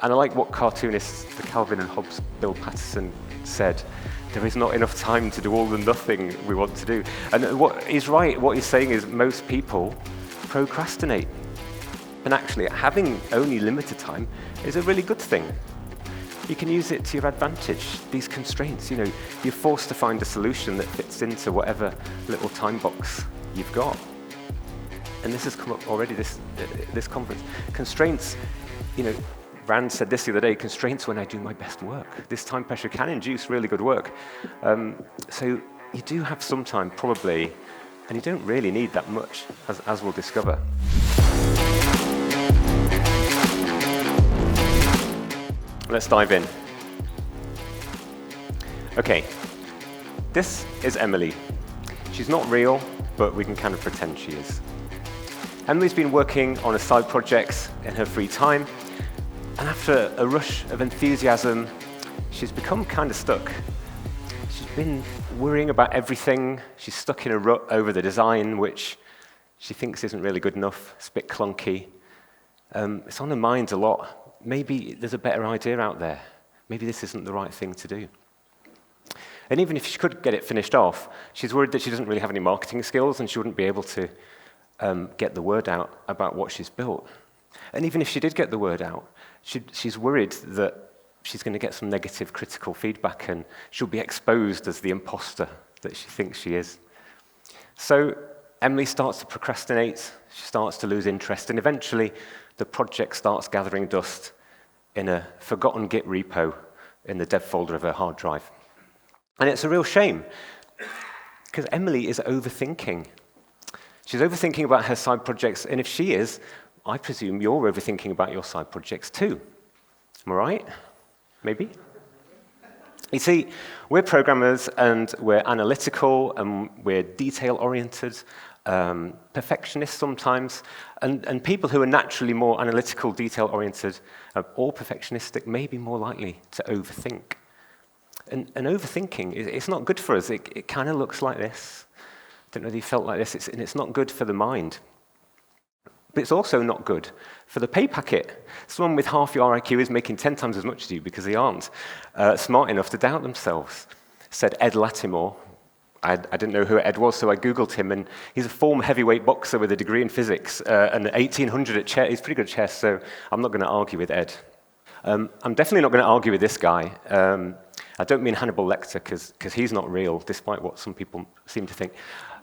And I like what cartoonist, the Calvin and Hobbes, Bill Patterson said, there is not enough time to do all the nothing we want to do. And what he's right, what he's saying is most people procrastinate. And actually, having only limited time is a really good thing. You can use it to your advantage, these constraints. You're forced to find a solution that fits into whatever little time box you've got. And this has come up already, this conference. Constraints, Rand said this the other day, constraints when I do my best work. This time pressure can induce really good work. So you do have some time, probably, and you don't really need that much, as we'll discover. Let's dive in. Okay, this is Emily. She's not real, but we can kind of pretend she is. Emily's been working on a side project in her free time, and after a rush of enthusiasm, she's become kind of stuck. She's been worrying about everything. She's stuck in a rut over the design, which she thinks isn't really good enough. It's a bit clunky. It's on her mind a lot. Maybe there's a better idea out there. Maybe this isn't the right thing to do. And even if she could get it finished off, she's worried that she doesn't really have any marketing skills and she wouldn't be able to get the word out about what she's built. And even if she did get the word out, she's worried that she's going to get some negative critical feedback and she'll be exposed as the imposter that she thinks she is. So Emily starts to procrastinate, she starts to lose interest, and eventually the project starts gathering dust in a forgotten Git repo in the dev folder of her hard drive. And it's a real shame, because Emily is overthinking. She's overthinking about her side projects, and if she is, I presume you're overthinking about your side projects too. Am I right? Maybe? You see, we're programmers, and we're analytical, and we're detail-oriented, perfectionists sometimes, and people who are naturally more analytical, detail-oriented, or perfectionistic may be more likely to overthink. And overthinking, it's not good for us. It kind of looks like this. I don't know if you felt like this, and it's not good for the mind. But it's also not good for the pay packet. Someone with half your IQ is making 10 times as much as you because they aren't smart enough to doubt themselves, said Ed Latimore. I didn't know who Ed was, so I Googled him, and he's a former heavyweight boxer with a degree in physics and 1800 at chess. He's pretty good at chess, so I'm not going to argue with Ed. I'm definitely not going to argue with this guy. I don't mean Hannibal Lecter, because he's not real, despite what some people seem to think.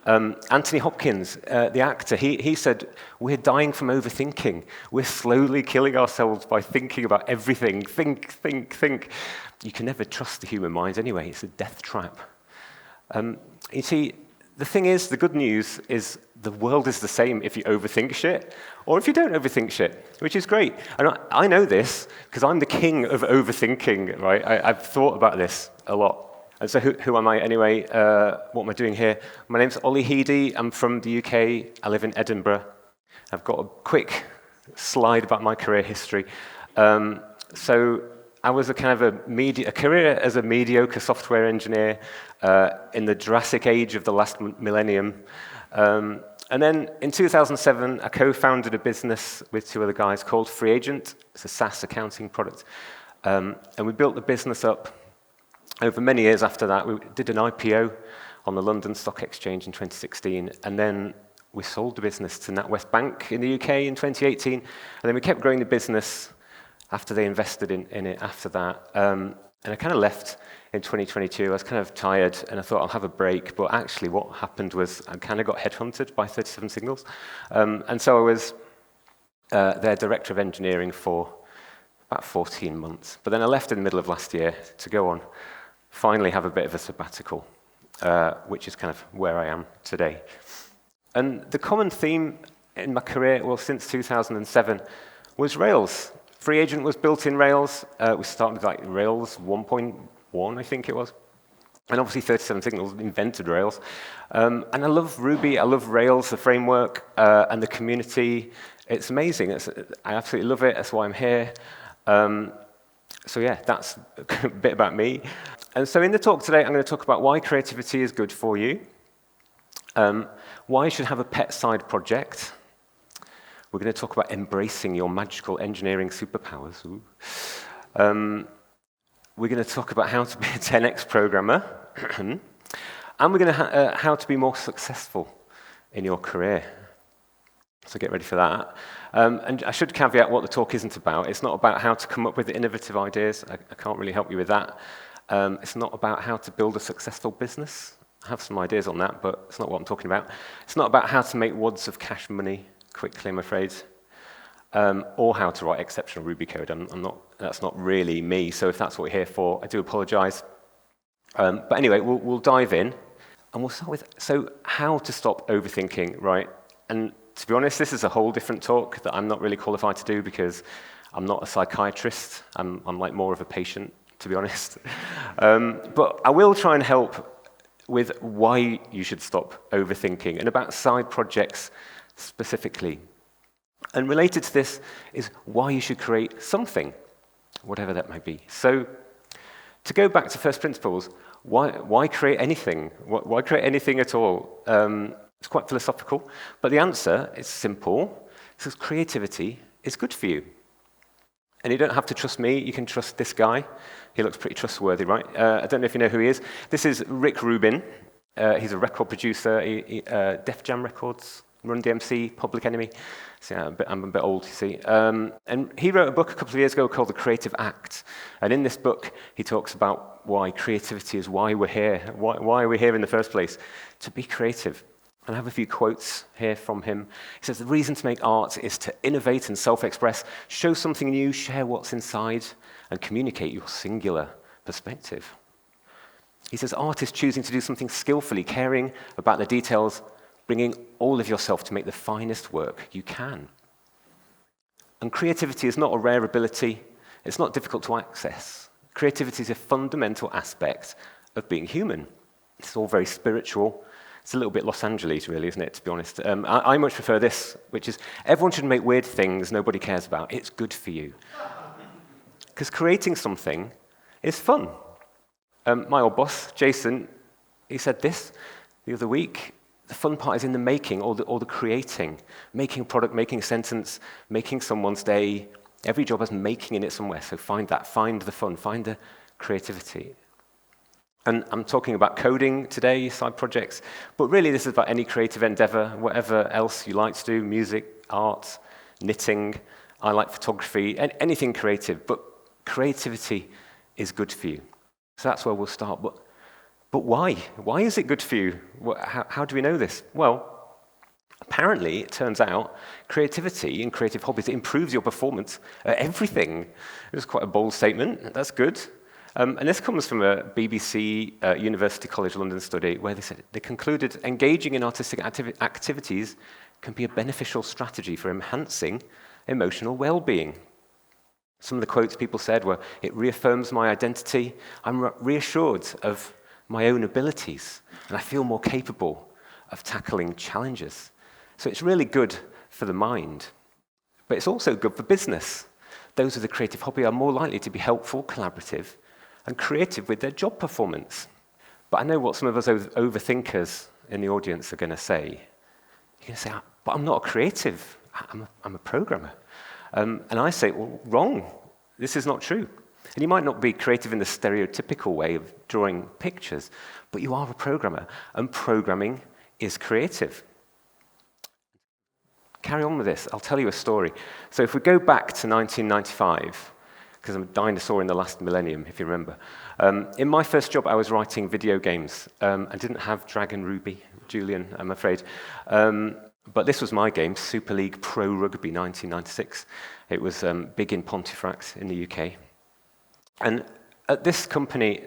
Anthony Hopkins, the actor, he said, we're dying from overthinking. We're slowly killing ourselves by thinking about everything. Think. You can never trust the human mind anyway. It's a death trap. You see, the thing is, the good news is the world is the same if you overthink shit or if you don't overthink shit, which is great. And I know this because I'm the king of overthinking, right? I've thought about this a lot. And so who am I anyway? What am I doing here? My name's Olly Headey. I'm from the UK. I live in Edinburgh. I've got a quick slide about my career history. So I was a career as a mediocre software engineer in the Jurassic age of the last millennium. And then in 2007, I co-founded a business with two other guys called Free Agent. It's a SaaS accounting product. And we built the business up. Over many years after that, we did an IPO on the London Stock Exchange in 2016, and then we sold the business to NatWest Bank in the UK in 2018, and then we kept growing the business after they invested in it after that. And I kind of left in 2022. I was kind of tired, and I thought I'll have a break, but actually what happened was I kind of got headhunted by 37 Signals, and so I was their director of engineering for about 14 months. But then I left in the middle of last year to go on finally have a bit of a sabbatical, which is kind of where I am today. And the common theme in my career, well, since 2007, was Rails. Free Agent was built in Rails. We started like Rails 1.1, I think it was. And obviously 37 Signals invented Rails. And I love Ruby, I love Rails, the framework, and the community. It's amazing. I absolutely love it. That's why I'm here. So yeah, that's a bit about me. And so in the talk today, I'm going to talk about why creativity is good for you, why you should have a pet side project. We're going to talk about embracing your magical engineering superpowers. We're going to talk about how to be a 10x programmer, and we're going to how to be more successful in your career. So get ready for that. And I should caveat what the talk isn't about. It's not about how to come up with innovative ideas. I can't really help you with that. It's not about how to build a successful business. I have some ideas on that, but it's not what I'm talking about. It's not about how to make wads of cash money quickly, I'm afraid, or how to write exceptional Ruby code. That's not really me, so if that's what you're here for, I do apologize. But anyway, we'll dive in, and we'll start with, so how to stop overthinking, right? And to be honest, this is a whole different talk that I'm not really qualified to do because I'm not a psychiatrist. I'm like more of a patient, to be honest. But I will try and help with why you should stop overthinking and about side projects specifically. And related to this is why you should create something, whatever that might be. So to go back to first principles, why create anything? Why create anything at all? It's quite philosophical, but the answer is simple. It says creativity is good for you. And you don't have to trust me, you can trust this guy. He looks pretty trustworthy, right? I don't know if you know who he is. This is Rick Rubin. He's a record producer, Def Jam Records, Run DMC, Public Enemy. So yeah, I'm a bit old, you see. And he wrote a book a couple of years ago called The Creative Act. And in this book, he talks about why creativity is why we're here. Why are we here in the first place? To be creative. And I have a few quotes here from him. He says, the reason to make art is to innovate and self-express, show something new, share what's inside, and communicate your singular perspective. He says, art is choosing to do something skillfully, caring about the details, bringing all of yourself to make the finest work you can. And creativity is not a rare ability. It's not difficult to access. Creativity is a fundamental aspect of being human. It's all very spiritual. It's a little bit Los Angeles, really, isn't it, to be honest? I much prefer this, which is everyone should make weird things nobody cares about. It's good for you. Because creating something is fun. My old boss, Jason, he said this the other week. The fun part is in the making, or the creating. Making a product, making a sentence, making someone's day. Every job has making in it somewhere, so find that. Find the fun. Find the creativity. And I'm talking about coding today, side projects, but really this is about any creative endeavor, whatever else you like to do, music, art, knitting. I like photography, anything creative, but creativity is good for you. So that's where we'll start. But why? Why is it good for you? How do we know this? Well, apparently, it turns out, creativity and creative hobbies improves your performance at everything. It was quite a bold statement. That's good. And this comes from a BBC University College London study where they concluded engaging in artistic activities can be a beneficial strategy for enhancing emotional well-being. Some of the quotes people said were, it reaffirms my identity, I'm reassured of my own abilities, and I feel more capable of tackling challenges. So it's really good for the mind, but it's also good for business. Those with a creative hobby are more likely to be helpful, collaborative, and creative with their job performance. But I know what some of us overthinkers in the audience are going to say. You're going to say, but I'm not a creative, I'm a programmer. And I say, well, wrong, this is not true. And you might not be creative in the stereotypical way of drawing pictures, but you are a programmer, and programming is creative. Carry on with this, I'll tell you a story. So if we go back to 1995, because I'm a dinosaur in the last millennium, if you remember. In my first job, I was writing video games. I didn't have Dragon Ruby, Julian, I'm afraid. But this was my game, Super League Pro Rugby 1996. It was big in Pontefract in the UK. And at this company,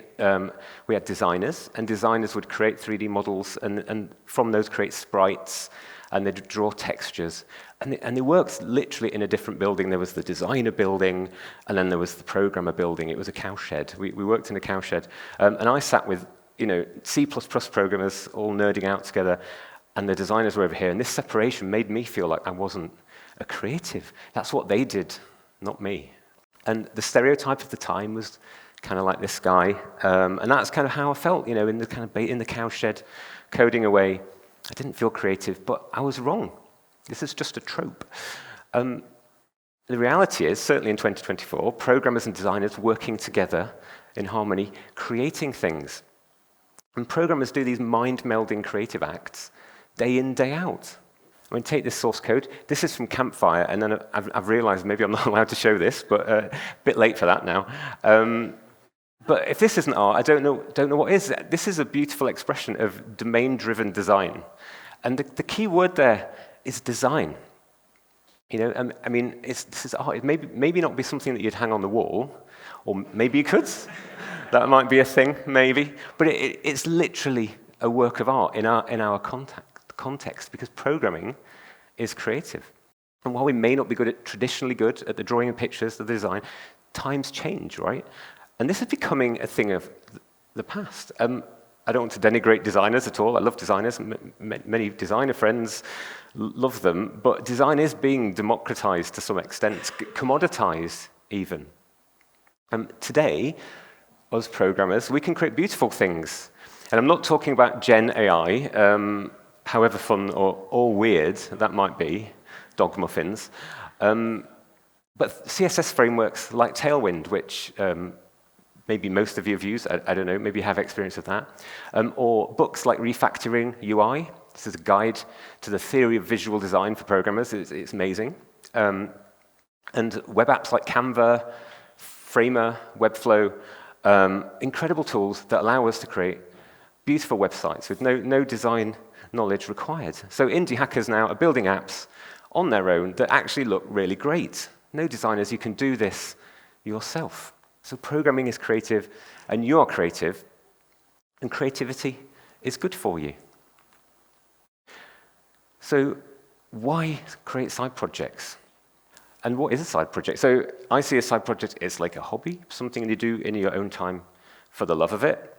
we had designers, and designers would create 3D models, and from those create sprites, and they'd draw textures. And they worked literally in a different building. There was the designer building, and then there was the programmer building. It was a cowshed. We worked in a cowshed. And I sat with C++ programmers all nerding out together, and the designers were over here. And this separation made me feel like I wasn't a creative. That's what they did, not me. And the stereotype of the time was kind of like this guy. And that's kind of how I felt, in the cowshed, coding away. I didn't feel creative, but I was wrong. This is just a trope. The reality is, certainly in 2024, programmers and designers working together in harmony, creating things. And programmers do these mind-melding creative acts day in, day out. I mean, take this source code. This is from Campfire, and then I've realized maybe I'm not allowed to show this, but a bit late for that now. But if this isn't art, I don't know what is. This is a beautiful expression of domain-driven design. And the key word there is design. I mean, this is art. It maybe not be something that you'd hang on the wall, or maybe you could. That might be a thing, maybe. But it's literally a work of art in our context, because programming is creative. And while we may not be traditionally good at the drawing of pictures, the design, times change, right? And this is becoming a thing of the past. I don't want to denigrate designers at all. I love designers. Many designer friends love them. But design is being democratized to some extent, commoditized even. Today, us programmers, we can create beautiful things. And I'm not talking about Gen AI, however fun or weird that might be, dog muffins. But CSS frameworks like Tailwind, which maybe most of you have used, I don't know, maybe you have experience with that. Or books like Refactoring UI. This is a guide to the theory of visual design for programmers. It's amazing. And web apps like Canva, Framer, Webflow, incredible tools that allow us to create beautiful websites with no design knowledge required. So indie hackers now are building apps on their own that actually look really great. No designers, you can do this yourself. So programming is creative, and you are creative, and creativity is good for you. So why create side projects? And what is a side project? So I see a side project as like a hobby, something you do in your own time for the love of it.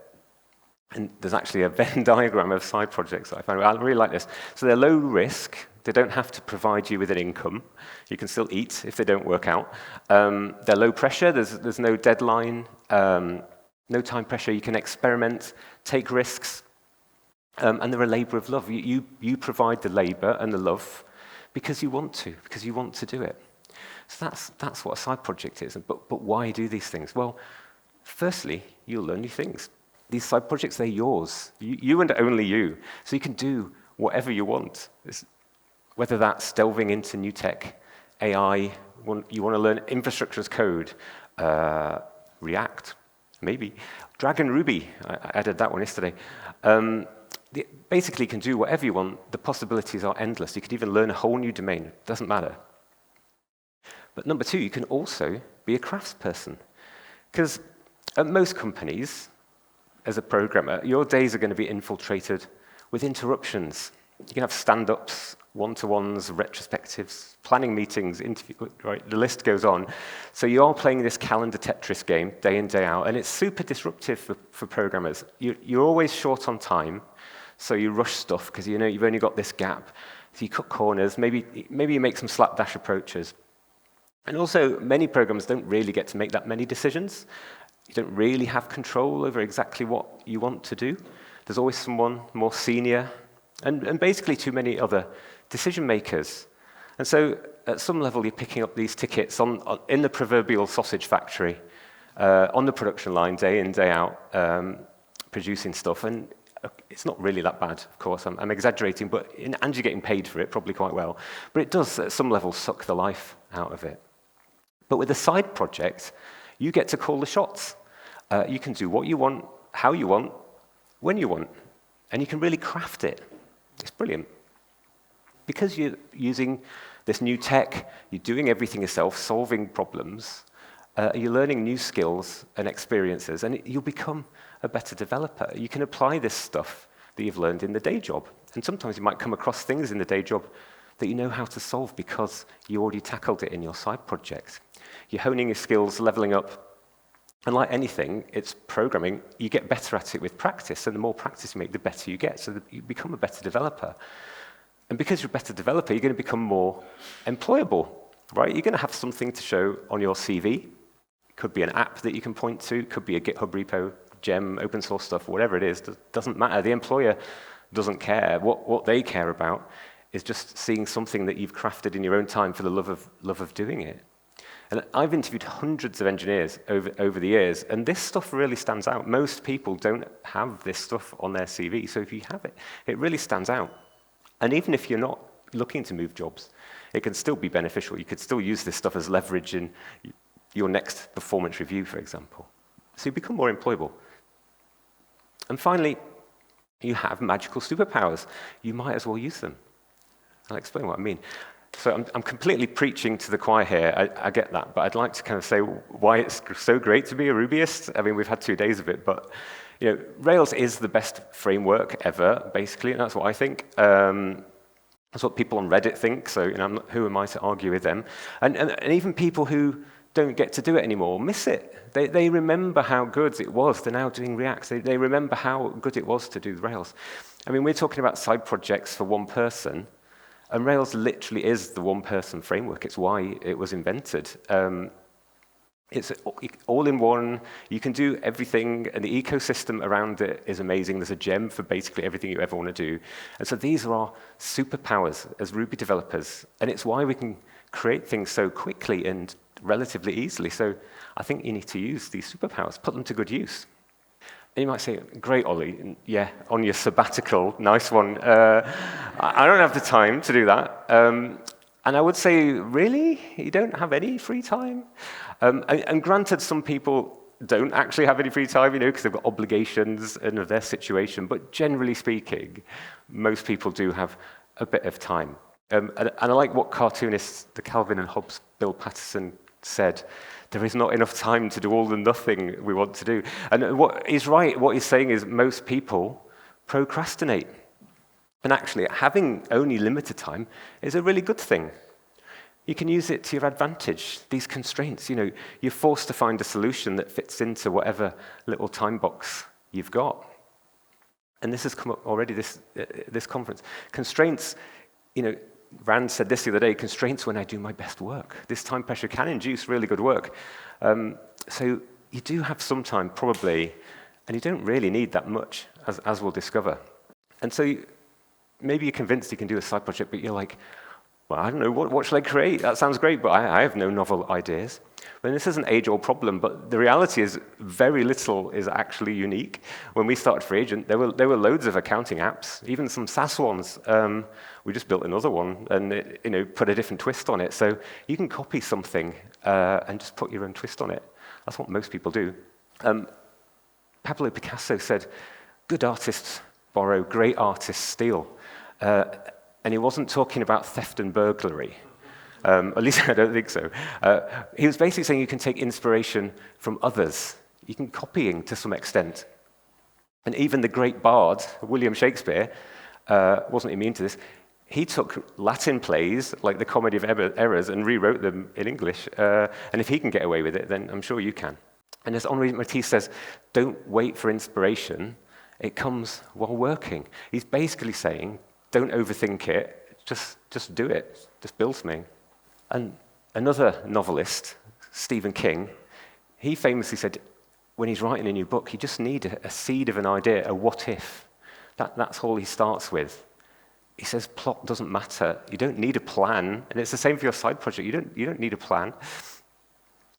And there's actually a Venn diagram of side projects that I found. I really like this. So they're low risk. They don't have to provide you with an income. You can still eat if they don't work out. They're low pressure. There's no deadline, no time pressure. You can experiment, take risks. And they're a labor of love. You provide the labor and the love because you want to do it. So that's what a side project is. But why do these things? Well, firstly, you'll learn new things. These side projects, they're yours. You and only you. So you can do whatever you want. Whether that's delving into new tech, AI, you want to learn infrastructure as code, React, maybe. Dragon Ruby, I added that one yesterday. Basically, you can do whatever you want. The possibilities are endless. You could even learn a whole new domain. It doesn't matter. But number two, you can also be a craftsperson. Because at most companies, as a programmer, your days are going to be infiltrated with interruptions. You can have stand-ups, one-to-ones, retrospectives, planning meetings, interviews, right? The list goes on. So you are playing this calendar Tetris game day in, day out, and it's super disruptive for programmers. You're always short on time, so you rush stuff because you know you've only got this gap. So you cut corners, maybe you make some slapdash approaches. And also, many programmers don't really get to make that many decisions. You don't really have control over exactly what you want to do. There's always someone more senior, and basically too many other decision makers. And so at some level, you're picking up these tickets in the proverbial sausage factory, on the production line, day in, day out, producing stuff. And it's not really that bad, of course. I'm exaggerating, and you're getting paid for it, probably quite well. But it does, at some level, suck the life out of it. But with a side project, you get to call the shots. You can do what you want, how you want, when you want. And you can really craft it. It's brilliant. Because you're using this new tech, you're doing everything yourself, solving problems, you're learning new skills and experiences, and you'll become a better developer. You can apply this stuff that you've learned in the day job. And sometimes you might come across things in the day job that you know how to solve because you already tackled it in your side project. You're honing your skills, leveling up. And like anything, it's programming. You get better at it with practice, and the more practice you make, the better you get. So you become a better developer. And because you're a better developer, you're going to become more employable, right? You're going to have something to show on your CV. It could be an app that you can point to. It could be a GitHub repo, gem, open source stuff, whatever it is. It doesn't matter. The employer doesn't care. What they care about is just seeing something that you've crafted in your own time for the love of doing it. And I've interviewed hundreds of engineers over the years, and this stuff really stands out. Most people don't have this stuff on their CV, so if you have it, it really stands out. And even if you're not looking to move jobs, it can still be beneficial. You could still use this stuff as leverage in your next performance review, for example. So you become more employable. And finally, you have magical superpowers. You might as well use them. I'll explain what I mean. So I'm completely preaching to the choir here. I get that, but I'd like to kind of say why it's so great to be a Rubyist. I mean, we've had 2 days of it, but Rails is the best framework ever, basically, and that's what I think. That's what people on Reddit think, so who am I to argue with them? And even people who don't get to do it anymore miss it. They remember how good it was. They're now doing React. They remember how good it was to do Rails. I mean, we're talking about side projects for one person, and Rails literally is the one-person framework. It's why it was invented. It's all in one. You can do everything, and the ecosystem around it is amazing. There's a gem for basically everything you ever want to do. And so these are our superpowers as Ruby developers, and it's why we can create things so quickly and relatively easily. So I think you need to use these superpowers, put them to good use. And you might say, great, Olly, yeah, on your sabbatical, nice one. I don't have the time to do that. And I would say, really? You don't have any free time? And granted, some people don't actually have any free time, because they've got obligations and of their situation. But generally speaking, most people do have a bit of time. And I like what cartoonist, the Calvin and Hobbes, Bill Patterson, said. There is not enough time to do all the nothing we want to do. And what he's right, what he's saying is most people procrastinate. And actually, having only limited time is a really good thing. You can use it to your advantage. These constraints, you're forced to find a solution that fits into whatever little time box you've got. And this has come up already, this conference. Constraints, Rand said this the other day, constraints when I do my best work. This time pressure can induce really good work. So you do have some time, probably, and you don't really need that much, as we'll discover. And so maybe you're convinced you can do a side project, but you're like, well, I don't know, what should I create? That sounds great, but I have no novel ideas. Well, this is an age-old problem, but the reality is very little is actually unique. When we started Free Agent, there were loads of accounting apps, even some SaaS ones. We just built another one and put a different twist on it. So you can copy something and just put your own twist on it. That's what most people do. Pablo Picasso said, good artists borrow, great artists steal. And he wasn't talking about theft and burglary. At least I don't think so. He was basically saying you can take inspiration from others. You can copying to some extent. And even the great bard, William Shakespeare, wasn't immune to this. He took Latin plays, like the Comedy of Errors, and rewrote them in English. And if he can get away with it, then I'm sure you can. And as Henri Matisse says, don't wait for inspiration. It comes while working. He's basically saying, don't overthink it. Just do it. Just build something. And another novelist, Stephen King, he famously said, when he's writing a new book, you just need a seed of an idea, a what if. That's all he starts with. He says plot doesn't matter. You don't need a plan. And it's the same for your side project. You don't need a plan.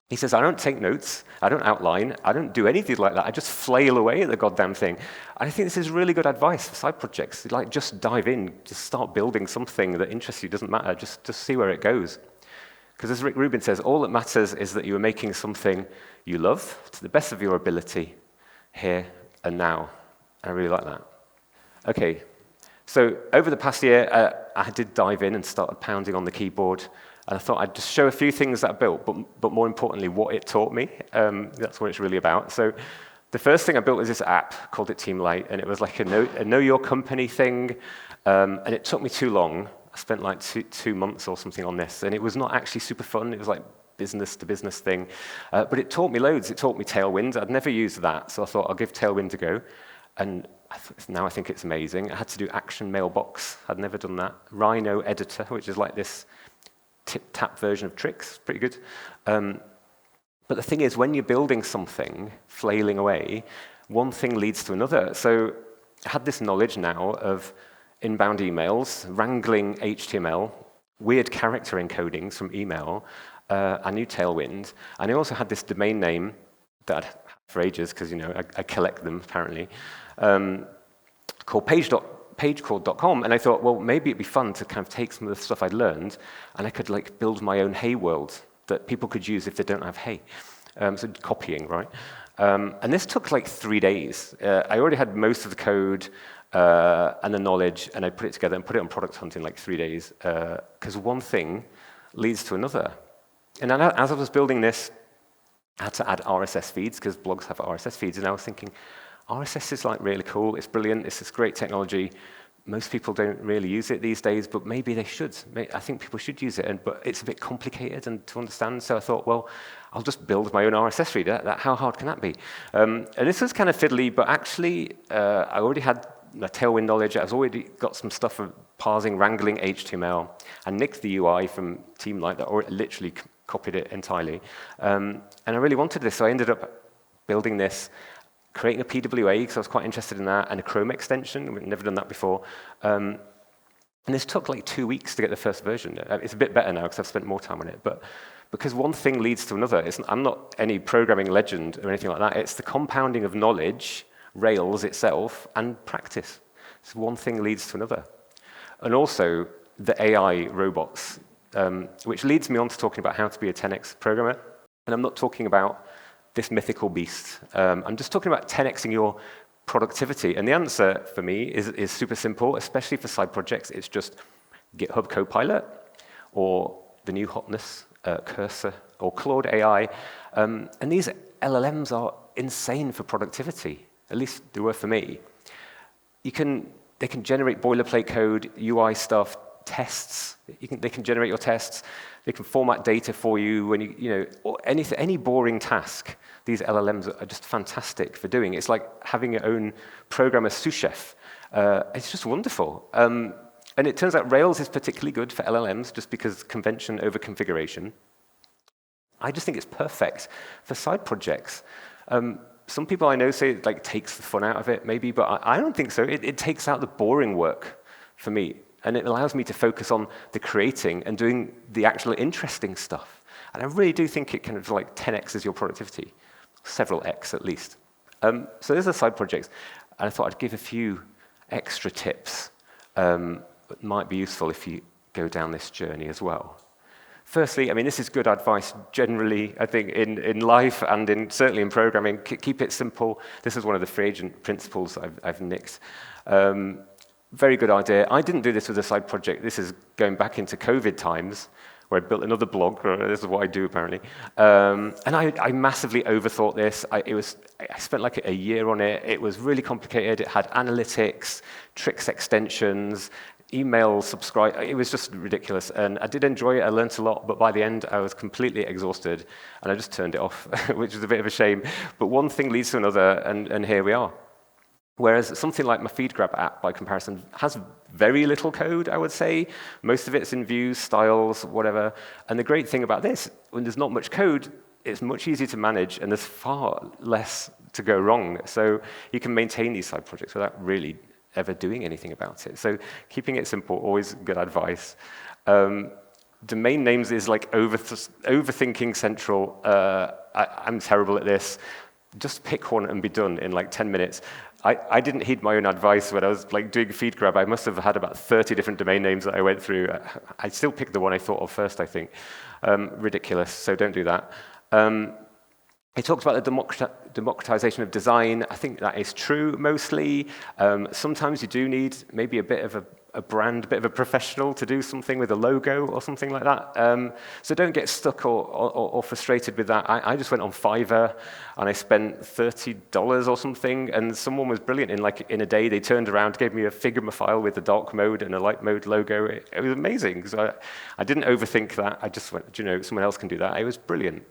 He says, I don't take notes. I don't outline. I don't do anything like that. I just flail away at the goddamn thing. And I think this is really good advice for side projects. Just dive in. Just start building something that interests you. Doesn't matter. Just see where it goes. Because as Rick Rubin says, all that matters is that you are making something you love to the best of your ability here and now. I really like that. Okay, so over the past year, I did dive in and started pounding on the keyboard. And I thought I'd just show a few things that I built, but more importantly, what it taught me. That's what it's really about. So the first thing I built was this app, called it Team Light, and it was like a know your company thing. And it took me too long. I spent like two months or something on this, and it was not actually super fun. It was like business-to-business thing. But it taught me loads. It taught me Tailwind. I'd never used that, so I thought I'll give Tailwind a go. And now I think it's amazing. I had to do Action Mailbox. I'd never done that. Rhino Editor, which is like this tip-tap version of Tricks. Pretty good. But the thing is, when you're building something, flailing away, one thing leads to another. So I had this knowledge now of inbound emails, wrangling HTML, weird character encodings from email, I knew Tailwind, and I also had this domain name that I'd had for ages, because I collect them apparently, called pagecrawled.com, and I thought, well, maybe it'd be fun to kind of take some of the stuff I'd learned, and I could like build my own Hey world that people could use if they don't have Hey. So copying, right? And this took like 3 days. I already had most of the code and the knowledge, and I put it together and put it on Product Hunt in like 3 days, because one thing leads to another. And as I was building this, I had to add RSS feeds, because blogs have RSS feeds, and I was thinking, RSS is like really cool, it's brilliant, it's this great technology. Most people don't really use it these days, but maybe they should. I think people should use it, but it's a bit complicated and to understand, so I thought, well, I'll just build my own RSS reader. How hard can that be? And this was kind of fiddly, but actually, I already had the Tailwind knowledge. I've already got some stuff for parsing, wrangling HTML, and nicked the UI from Teamlight that literally copied it entirely. And I really wanted this, so I ended up building this, creating a PWA, because I was quite interested in that, and a Chrome extension. We'd never done that before. And this took like 2 weeks to get the first version. It's a bit better now, because I've spent more time on it. But because one thing leads to another, I'm not any programming legend or anything like that. It's the compounding of knowledge, Rails itself, and practice. So one thing leads to another. And also the AI robots, which leads me on to talking about how to be a 10x programmer. And I'm not talking about this mythical beast. I'm just talking about 10xing your productivity. And the answer for me is super simple, especially for side projects. It's just GitHub Copilot, or the new hotness, Cursor, or Claude AI. And these LLMs are insane for productivity. At least they were for me. They can generate boilerplate code, UI stuff, tests. They can generate your tests. They can format data for you when or any boring task. These LLMs are just fantastic for doing. It's like having your own programmer sous chef. It's just wonderful. And it turns out Rails is particularly good for LLMs just because convention over configuration. I just think it's perfect for side projects. Some people I know say it like takes the fun out of it, maybe, but I don't think so. It takes out the boring work for me, and it allows me to focus on the creating and doing the actual interesting stuff. And I really do think it kind of like 10x's your productivity, several x at least. So those are side projects, and I thought I'd give a few extra tips that might be useful if you go down this journey as well. Firstly, I mean, this is good advice generally, I think, in life and certainly in programming. Keep it simple. This is one of the free agent principles I've nicked. Very good idea. I didn't do this with a side project. This is going back into COVID times, where I built another blog. This is what I do, apparently. And I massively overthought this. I spent like a year on it. It was really complicated. It had analytics, tricks extensions, email subscribe. It was just ridiculous. And I did enjoy it. I learned a lot. But by the end, I was completely exhausted. And I just turned it off, which is a bit of a shame. But one thing leads to another, and here we are. Whereas something like my FeedGrab app, by comparison, has very little code, I would say. Most of it's in views, styles, whatever. And the great thing about this, when there's not much code, it's much easier to manage, and there's far less to go wrong. So you can maintain these side projects without really ever doing anything about it. So keeping it simple, always good advice. Domain names is like overthinking central. I'm terrible at this. Just pick one and be done in like 10 minutes. I didn't heed my own advice when I was like doing FeedGrab. I must have had about 30 different domain names that I went through. I still picked the one I thought of first, I think. Ridiculous, so don't do that. He talked about the democratization of design. I think that is true mostly. Sometimes you do need maybe a bit of a brand, a bit of a professional to do something with a logo or something like that. So don't get stuck or frustrated with that. I just went on Fiverr and I spent $30 or something, and someone was brilliant. In a day, they turned around, gave me a Figma file with the dark mode and a light mode logo. It was amazing. So I didn't overthink that. I just went, someone else can do that. It was brilliant.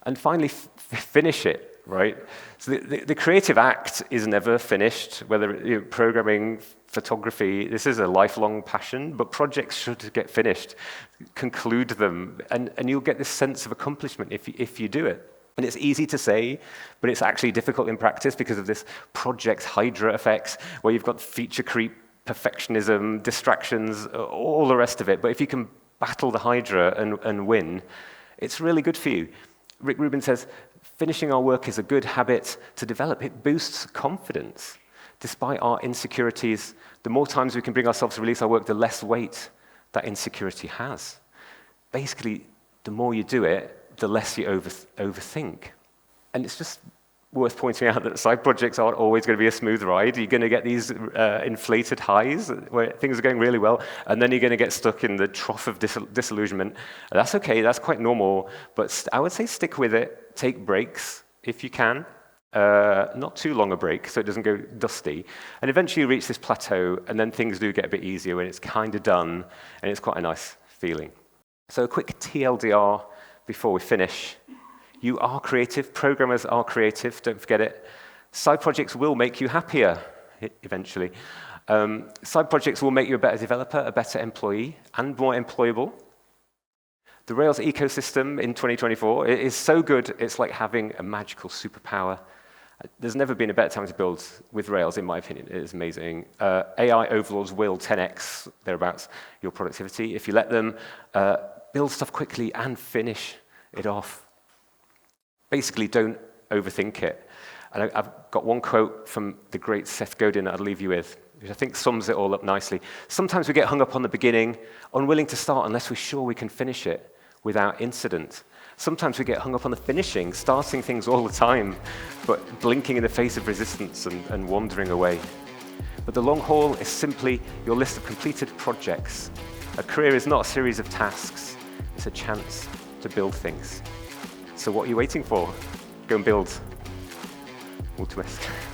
And finally, finish it, right? So the creative act is never finished, whether programming, photography. This is a lifelong passion, but projects should get finished. Conclude them, and you'll get this sense of accomplishment if you do it. And it's easy to say, but it's actually difficult in practice because of this project hydra effect, where you've got feature creep, perfectionism, distractions, all the rest of it. But if you can battle the hydra and win, It's really good for you. Rick Rubin says, finishing our work is a good habit to develop. It boosts confidence. Despite our insecurities, the more times we can bring ourselves to release our work, the less weight that insecurity has. Basically, the more you do it, the less you overthink. And it's just worth pointing out that side projects aren't always going to be a smooth ride. You're going to get these inflated highs where things are going really well, and then you're going to get stuck in the trough of disillusionment. And that's okay, that's quite normal, but I would say stick with it, take breaks if you can. Not too long a break, so it doesn't go dusty. And eventually you reach this plateau, and then things do get a bit easier when it's kind of done, and it's quite a nice feeling. So a quick TLDR before we finish. You are creative, programmers are creative, don't forget it. Side projects will make you happier, eventually. Side projects will make you a better developer, a better employee, and more employable. The Rails ecosystem in 2024 is so good, it's like having a magical superpower. There's never been a better time to build with Rails, in my opinion. It is amazing. AI overlords will 10x, thereabouts, your productivity if you let them build stuff quickly and finish it off. Basically, don't overthink it. And I've got one quote from the great Seth Godin that I'll leave you with, which I think sums it all up nicely. Sometimes we get hung up on the beginning, unwilling to start unless we're sure we can finish it without incident. Sometimes we get hung up on the finishing, starting things all the time, but blinking in the face of resistance and wandering away. But the long haul is simply your list of completed projects. A career is not a series of tasks. It's a chance to build things. So what are you waiting for? Go and build. Mulțumesc.